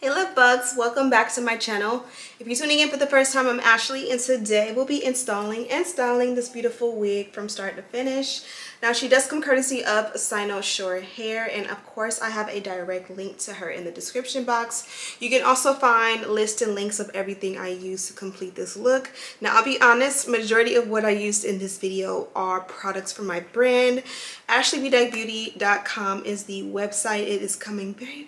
Hey love bugs, welcome back to my channel. If you're tuning in for the first time, I'm Ashley, and today we'll be installing this beautiful wig from start to finish. Now she does come courtesy of Cynosure hair, and of course I have a direct link to her in the description box. You can also find lists and links of everything I use to complete this look. Now I'll be honest, majority of what I used in this video are products from my brand. AshleyBedeckBeauty.com is the website. It is coming very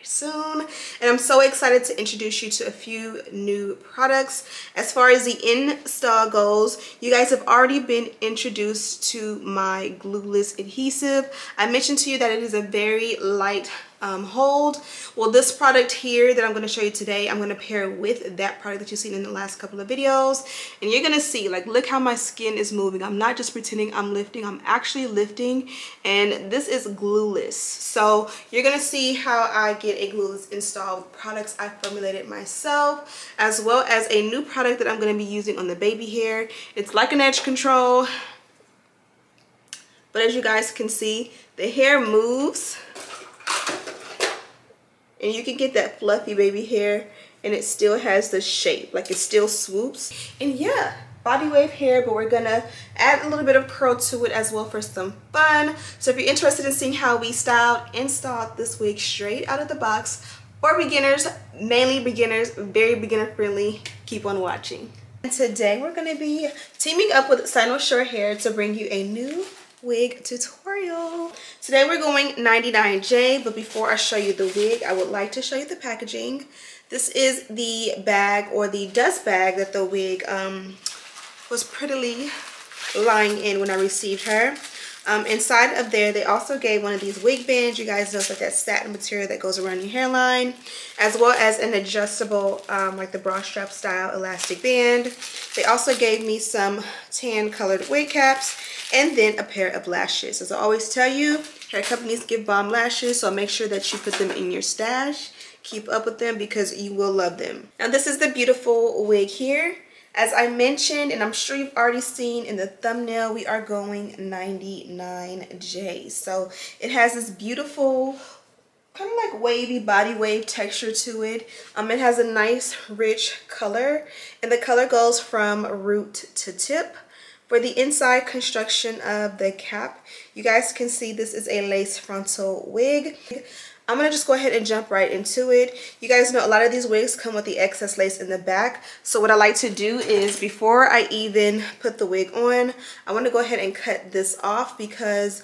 soon, and I'm so excited to introduce you to a few new products. As far as the install goes, you guys have already been introduced to my glueless adhesive. I mentioned to you that it is a very light hold. Well, this product here that I'm going to show you today, I'm going to pair with that product that you've seen in the last couple of videos, and you're going to see, like, look how my skin is moving. I'm not just pretending I'm lifting, I'm actually lifting, and this is glueless. So you're going to see how I get a glueless install with products I formulated myself, as well as a new product that I'm going to be using on the baby hair. It's like an edge control, but as you guys can see, the hair moves, and you can get that fluffy baby hair, and it still has the shape, like it still swoops. And yeah, body wave hair, but we're gonna add a little bit of curl to it as well for some fun. So if you're interested in seeing how we installed this wig straight out of the box for beginners, mainly beginners, very beginner friendly, keep on watching. And today we're gonna be teaming up with Cynosure hair to bring you a new wig tutorial. Today we're going 99J, but before I show you the wig, I would like to show you the packaging. This is the bag, or the dust bag, that the wig was prettily lying in when I received her. Inside of there, they also gave one of these wig bands. You guys know it's like that satin material that goes around your hairline, as well as an adjustable, like the bra strap style elastic band. They also gave me some tan colored wig caps, and then a pair of lashes. As I always tell you, hair companies give bomb lashes, so make sure that you put them in your stash. Keep up with them because you will love them. Now this is the beautiful wig here. As I mentioned, and I'm sure you've already seen in the thumbnail, we are going 99J. So it has this beautiful, kind of like wavy body wave texture to it. It has a nice rich color, and the color goes from root to tip. For the inside construction of the cap, you guys can see this is a lace frontal wig. I'm going to just go ahead and jump right into it. You guys know a lot of these wigs come with the excess lace in the back. So what I like to do is, before I even put the wig on, I want to go ahead and cut this off, because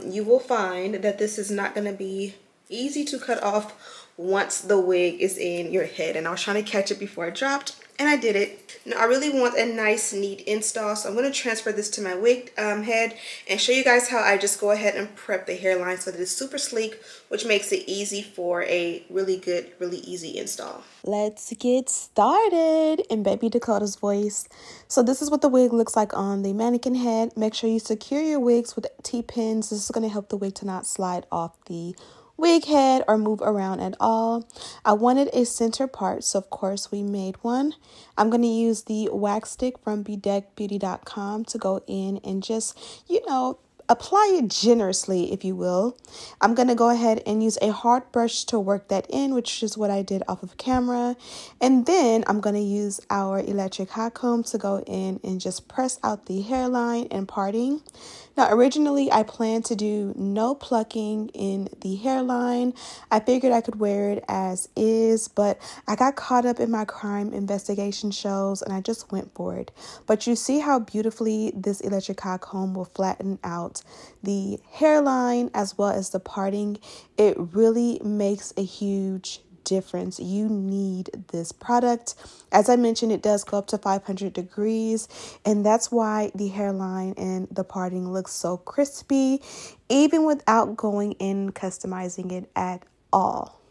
you will find that this is not going to be easy to cut off once the wig is in your head. And I was trying to catch it before it dropped, and I did it. Now I really want a nice neat install, so I'm going to transfer this to my wig head and show you guys how I just go ahead and prep the hairline so that it's super sleek, which makes it easy for a really good, really easy install. Let's get started in Baby Dakota's voice. So this is what the wig looks like on the mannequin head. Make sure you secure your wigs with T-pins. This is going to help the wig to not slide off the wig head or move around at all. I wanted a center part, so of course we made one. I'm going to use the wax stick from BedeckBeauty.com to go in and just, you know, apply it generously, if you will. I'm going to go ahead and use a hard brush to work that in, which is what I did off of camera. And then I'm going to use our electric hot comb to go in and just press out the hairline and parting. Now, originally, I planned to do no plucking in the hairline. I figured I could wear it as is, but I got caught up in my crime investigation shows, and I just went for it. But you see how beautifully this electric hot comb will flatten out the hairline as well as the parting. It really makes a huge difference. You need this product. As I mentioned, it does go up to 500 degrees, and that's why the hairline and the parting looks so crispy, even without going in and customizing it at all.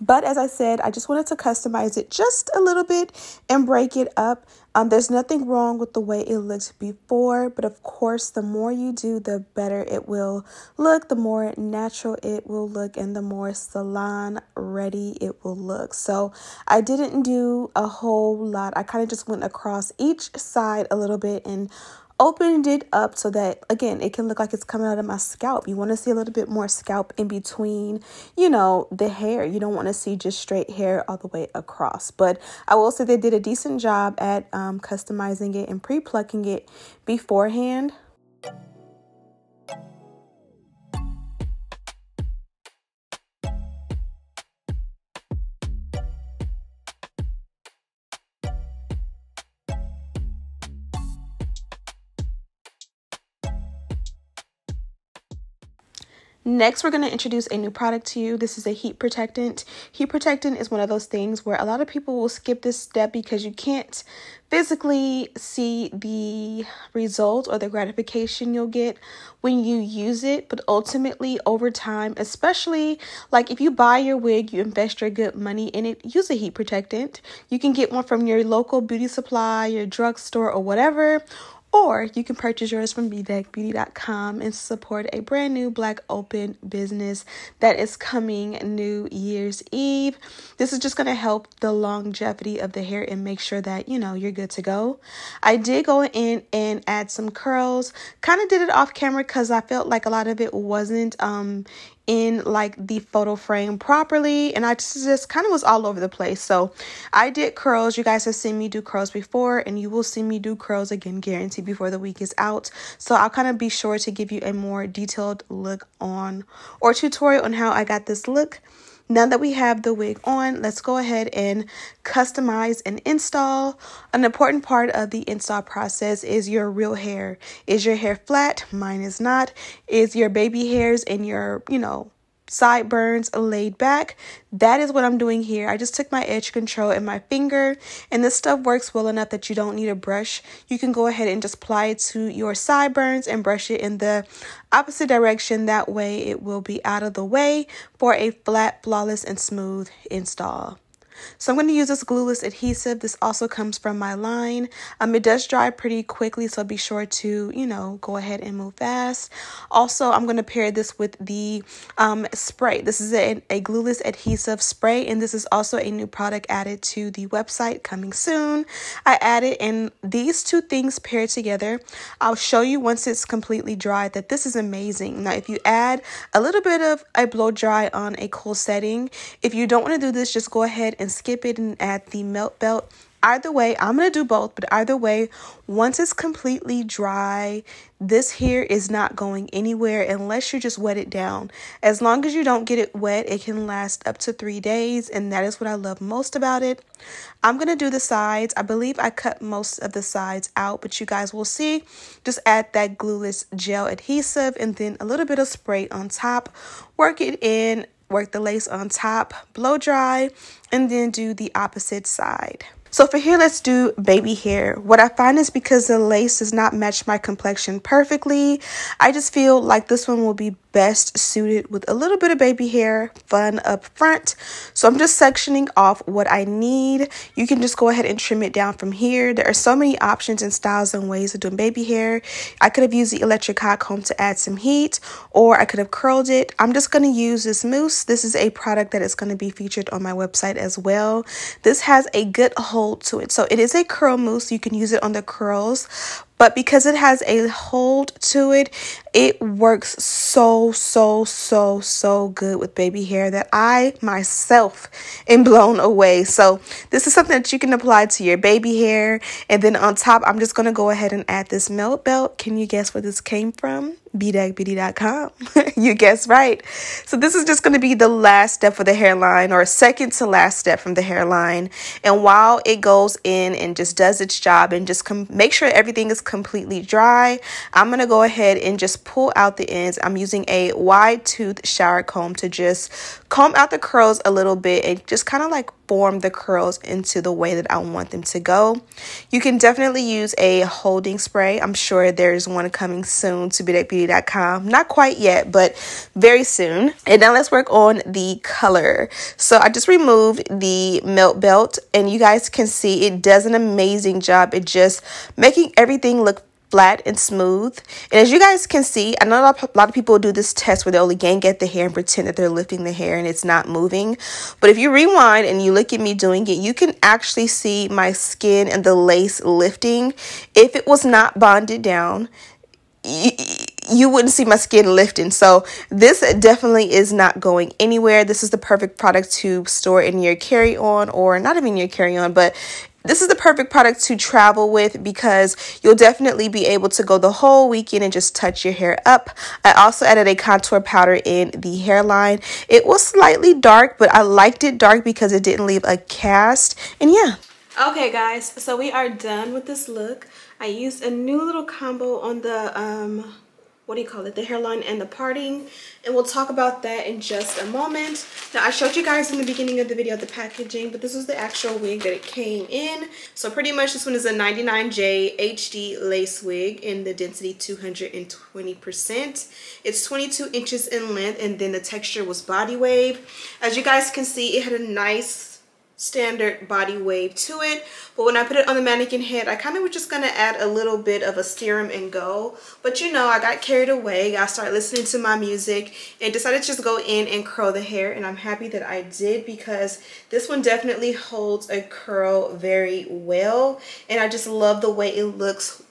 But as I said, I just wanted to customize it just a little bit and break it up. There's nothing wrong with the way it looked before, but of course, the more you do, the better it will look, the more natural it will look, and the more salon ready it will look. So I didn't do a whole lot. I kind of just went across each side a little bit and opened it up so that, again, it can look like it's coming out of my scalp. You want to see a little bit more scalp in between, you know, the hair. You don't want to see just straight hair all the way across. But I will say they did a decent job at customizing it and pre-plucking it beforehand. Next, we're going to introduce a new product to you. This is a heat protectant. Heat protectant is one of those things where a lot of people will skip this step because you can't physically see the result or the gratification you'll get when you use it. But ultimately, over time, especially like if you buy your wig, you invest your good money in it, use a heat protectant. You can get one from your local beauty supply, your drugstore, or whatever. Or you can purchase yours from bedeckbeauty.com and support a brand new Black open business that is coming New Year's Eve. This is just going to help the longevity of the hair and make sure that, you know, you're good to go. I did go in and add some curls. Kind of did it off camera because I felt like a lot of it wasn't in like the photo frame properly, and I just kind of was all over the place. So I did curls. You guys have seen me do curls before, and you will see me do curls again, guaranteed, before the week is out. So I'll kind of be sure to give you a more detailed look on, or tutorial on how I got this look. Now that we have the wig on, let's go ahead and customize and install. An important part of the install process is your real hair. Is your hair flat? Mine is not. Is your baby hairs and your, you know, sideburns laid back? That is what I'm doing here. I just took my edge control and my finger, and this stuff works well enough that you don't need a brush. You can go ahead and just apply it to your sideburns and brush it in the opposite direction. That way it will be out of the way for a flat, flawless, and smooth install. So I'm going to use this glueless adhesive. This also comes from my line. It does dry pretty quickly, so be sure to, you know, go ahead and move fast. Also, I'm going to pair this with the spray. This is a glueless adhesive spray, and this is also a new product added to the website coming soon. I added, and these two things paired together, I'll show you once it's completely dry that this is amazing. Now, if you add a little bit of a blow dry on a cool setting, if you don't want to do this, just go ahead and skip it and add the melt belt. Either way, I'm going to do both, but either way, once it's completely dry, this here is not going anywhere unless you just wet it down. As long as you don't get it wet, it can last up to 3 days, and that is what I love most about it. I'm going to do the sides. I believe I cut most of the sides out, but you guys will see. Just add that glueless gel adhesive and then a little bit of spray on top. Work it in. Work the lace on top, blow dry, and then do the opposite side. So for here, let's do baby hair. What I find is because the lace does not match my complexion perfectly, I just feel like this one will be best suited with a little bit of baby hair, fun up front. So I'm just sectioning off what I need. You can just go ahead and trim it down from here. There are so many options and styles and ways of doing baby hair. I could have used the electric hot comb to add some heat, or I could have curled it. I'm just going to use this mousse. This is a product that is going to be featured on my website as well. This has a good hold to it. So it is a curl mousse. You can use it on the curls, but because it has a hold to it, it works so good with baby hair that I myself am blown away. So this is something that you can apply to your baby hair. And then on top, I'm just going to go ahead and add this melt belt. Can you guess where this came from? Bedeckbeauty.com. You guessed right. So this is just going to be the last step for the hairline, or second to last step from the hairline. And while it goes in and just does its job and just make sure everything is completely dry, I'm going to go ahead and just pull out the ends. I'm using a wide tooth shower comb to just comb out the curls a little bit and just kind of like form the curls into the way that I want them to go. You can definitely use a holding spray. I'm sure there's one coming soon to bedeckbeauty.com. Not quite yet, but very soon. And now let's work on the color. So I just removed the melt belt, and you guys can see it does an amazing job at just making everything look flat and smooth. And as you guys can see, I know a lot of people do this test where they only yank at the hair and pretend that they're lifting the hair and it's not moving. But if you rewind and you look at me doing it, you can actually see my skin and the lace lifting. If it was not bonded down, you wouldn't see my skin lifting. So this definitely is not going anywhere. This is the perfect product to store in your carry-on, or not even your carry-on, but this is the perfect product to travel with, because you'll definitely be able to go the whole weekend and just touch your hair up. I also added a contour powder in the hairline. It was slightly dark, but I liked it dark because it didn't leave a cast. And yeah. Okay guys, so we are done with this look. I used a new little combo on the what do you call it, the hairline and the parting, and we'll talk about that in just a moment. Now, I showed you guys in the beginning of the video the packaging, but this is the actual wig that it came in. So pretty much this one is a 99J HD lace wig in the density 220%. It's 22 inches in length, and then the texture was body wave. As you guys can see, it had a nice standard body wave to it, but when I put it on the mannequin head, I kind of was just gonna add a little bit of a serum and go, but you know, I got carried away. I started listening to my music and decided to just go in and curl the hair, and I'm happy that I did, because this one definitely holds a curl very well, and I just love the way it looks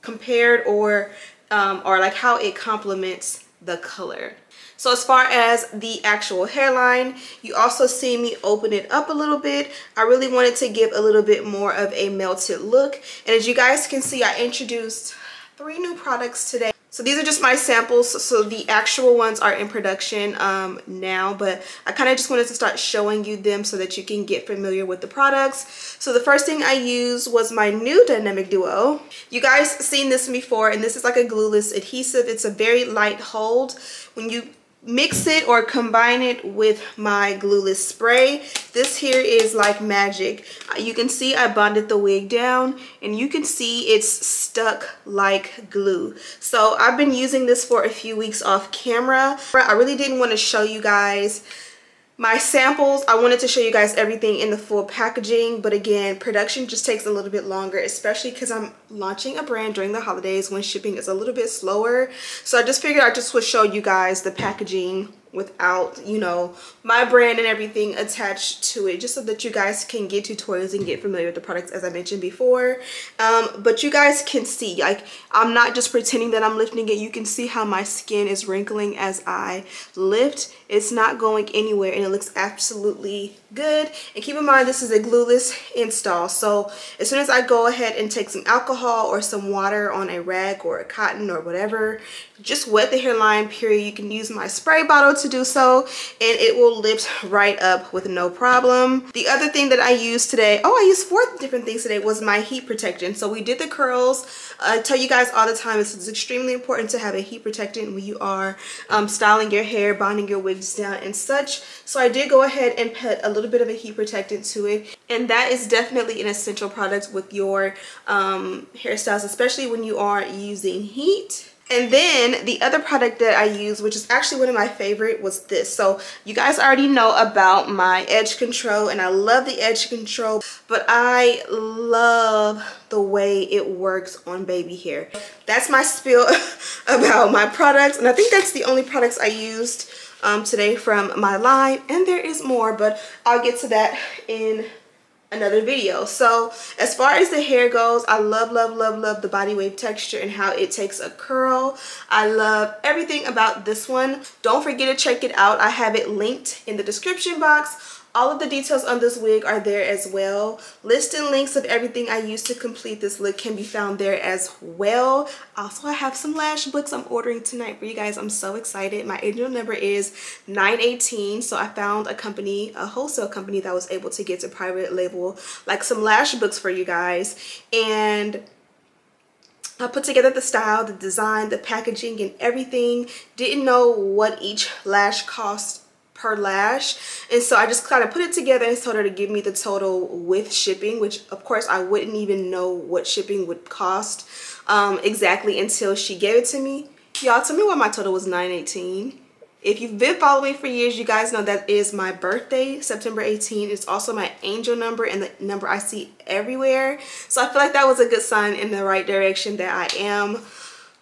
compared, or like how it complements the color. So as far as the actual hairline, you also see me open it up a little bit. I really wanted to give a little bit more of a melted look. And as you guys can see, I introduced 3 new products today. So these are just my samples. So the actual ones are in production now, but I kind of just wanted to start showing you them so that you can get familiar with the products. So the first thing I used was my new Dynamic Duo. You guys seen this before, and this is like a glueless adhesive. It's a very light hold. When you mix it or combine it with my glueless spray, this here is like magic. You can see I bonded the wig down, and you can see it's stuck like glue. So I've been using this for a few weeks off camera. I really didn't want to show you guys my samples. I wanted to show you guys everything in the full packaging, but again, production just takes a little bit longer, especially because I'm launching a brand during the holidays when shipping is a little bit slower. So I just figured I just would show you guys the packaging without, you know, my brand and everything attached to it, just so that you guys can get tutorials and get familiar with the products, as I mentioned before. But you guys can see, like, I'm not just pretending that I'm lifting it. You can see how my skin is wrinkling as I lift. It's not going anywhere, and it looks absolutely good. And keep in mind, this is a glueless install, so as soon as I go ahead and take some alcohol or some water on a rag or a cotton or whatever, just wet the hairline, period. You can use my spray bottle to do so, and it will lift right up with no problem. The other thing that I used today, I used 4 different things today, was my heat protectant. So we did the curls. I tell you guys all the time, it's extremely important to have a heat protectant when you are styling your hair, bonding your wigs down and such. So I did go ahead and put a little bit of a heat protectant to it, and that is definitely an essential product with your hairstyles, especially when you are using heat. And then the other product that I use, which is actually one of my favorite, was this. So you guys already know about my edge control, and I love the edge control, but I love the way it works on baby hair. That's my spiel about my products, and I think that's the only products I used today from my line, and there is more, but I'll get to that in another video. So as far as the hair goes, I love the body wave texture and how it takes a curl. I love everything about this one. Don't forget to check it out. I have it linked in the description box. All of the details on this wig are there as well. List and links of everything I used to complete this look can be found there as well. Also, I have some lash books I'm ordering tonight for you guys. I'm so excited. My angel number is 918. So I found a company, a wholesale company, that was able to get to private label like some lash books for you guys. And I put together the style, the design, the packaging, and everything. Didn't know what each lash cost per lash, and so I just kind of put it together and told her to give me the total with shipping, which of course I wouldn't even know what shipping would cost exactly until she gave it to me. Y'all, tell me why my total was $918. If you've been following me for years, you guys know that is my birthday, September 18th. It's also my angel number and the number I see everywhere. So I feel like that was a good sign in the right direction that I am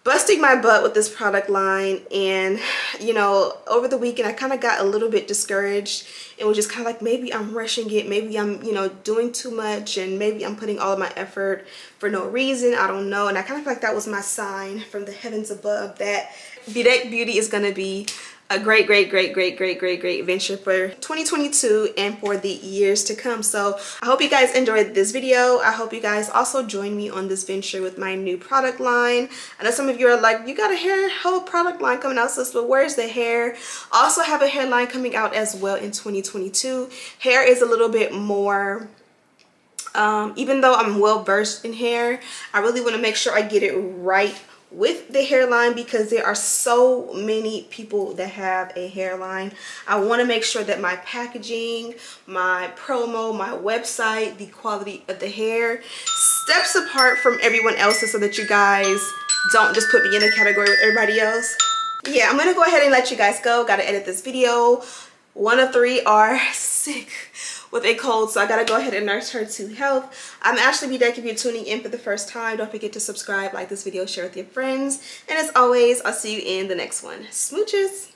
busting my butt with this product line. And you know, over the weekend I kind of got a little bit discouraged and was just kind of like, maybe I'm rushing it, maybe I'm, you know, doing too much, and maybe I'm putting all of my effort for no reason. I don't know. And I kind of feel like that was my sign from the heavens above that Bedeck Beauty is going to be a great venture for 2022 and for the years to come. So I hope you guys enjoyed this video. I hope you guys also join me on this venture with my new product line. I know some of you are like, you got a whole product line coming out, sis, but where's the hair? I also have a hairline coming out as well in 2022. Hair is a little bit more even though I'm well versed in hair, I really want to make sure I get it right with the hairline, because there are so many people that have a hairline. I want to make sure that my packaging, my promo, my website, the quality of the hair steps apart from everyone else's, so that you guys don't just put me in a category with everybody else. Yeah, I'm gonna go ahead and let you guys go. Gotta edit this video. 1 of 3 are sick with a cold, so I gotta go ahead and nurse her to health. I'm Ashley Bedeck. If you're tuning in for the first time, don't forget to subscribe, like this video, share with your friends, and as always, I'll see you in the next one. Smooches.